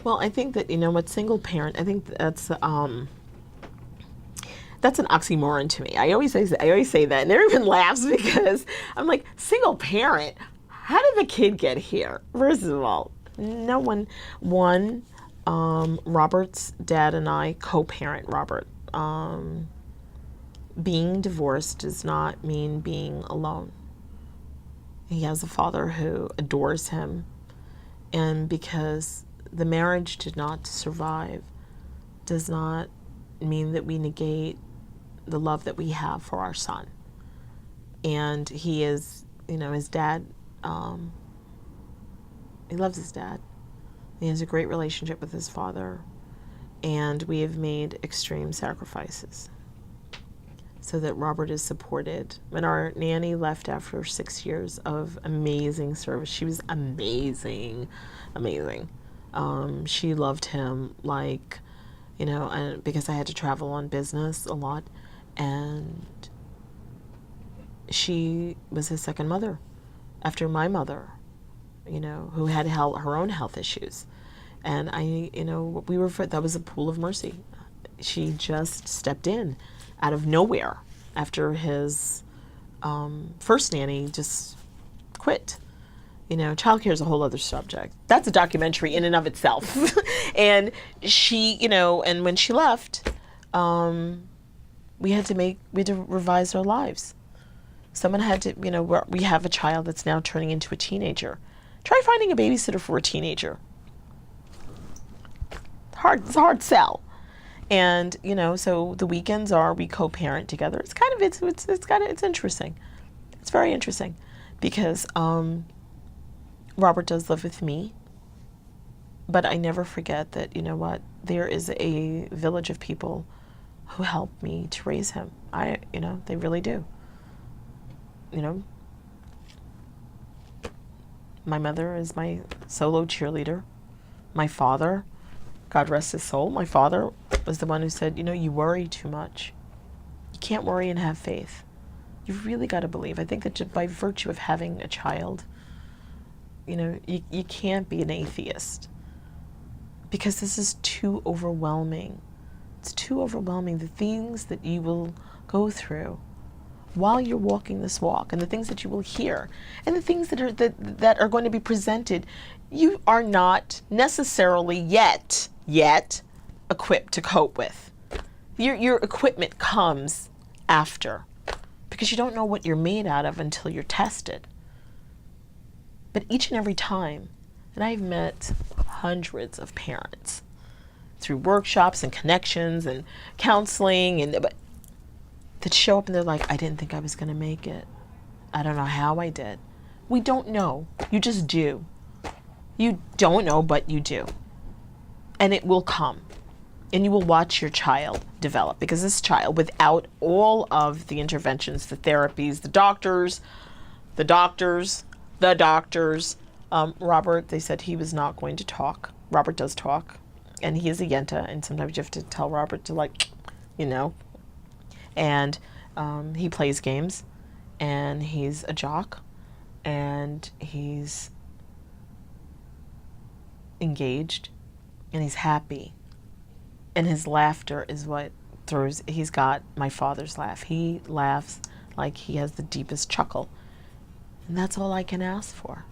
Well, I think that, what single parent, I think that's an oxymoron to me. I always say that, and everyone laughs because I'm like, single parent. How did the kid get here? First of all, no one. Robert's dad and I co-parent Robert. Being divorced does not mean being alone. He has a father who adores him, and because the marriage did not survive, does not mean that we negate the love that we have for our son. And he is, his dad, he loves his dad. He has a great relationship with his father, and we have made extreme sacrifices so that Robert is supported. When our nanny left after 6 years of amazing service, she was amazing. She loved him like, and because I had to travel on business a lot, and she was his second mother after my mother, who had her own health issues. And that was a pool of mercy. She just stepped in out of nowhere after his first nanny just quit. Childcare is a whole other subject. That's a documentary in and of itself. And she, and when she left, we had to revise our lives. Someone had to, we have a child that's now turning into a teenager. Try finding a babysitter for a teenager. It's a hard sell. And, so the weekends we co-parent together. It's kind of, it's interesting. It's very interesting because, Robert does live with me, but I never forget that, there is a village of people who helped me to raise him. They really do. My mother is my solo cheerleader. My father, God rest his soul, my father was the one who said, you worry too much. You can't worry and have faith. You've really got to believe. I think that just by virtue of having a child, you can't be an atheist because this is too overwhelming. It's too overwhelming. The things that you will go through while you're walking this walk, and the things that you will hear, and the things that are going to be presented, you are not necessarily yet equipped to cope with. Your equipment comes after, because you don't know what you're made out of until you're tested. But each and every time, and I've met hundreds of parents through workshops and connections and counseling, that show up and they're like, I didn't think I was going to make it. I don't know how I did. We don't know. You just do. You don't know, but you do. And it will come. And you will watch your child develop, because this child, without all of the interventions, the therapies, the doctors, Robert, they said he was not going to talk. Robert does talk, and he is a Yenta, and sometimes you have to tell Robert to, and he plays games, and he's a jock, and he's engaged, and he's happy, and his laughter is what he's got my father's laugh. He laughs like he has the deepest chuckle, and that's all I can ask for.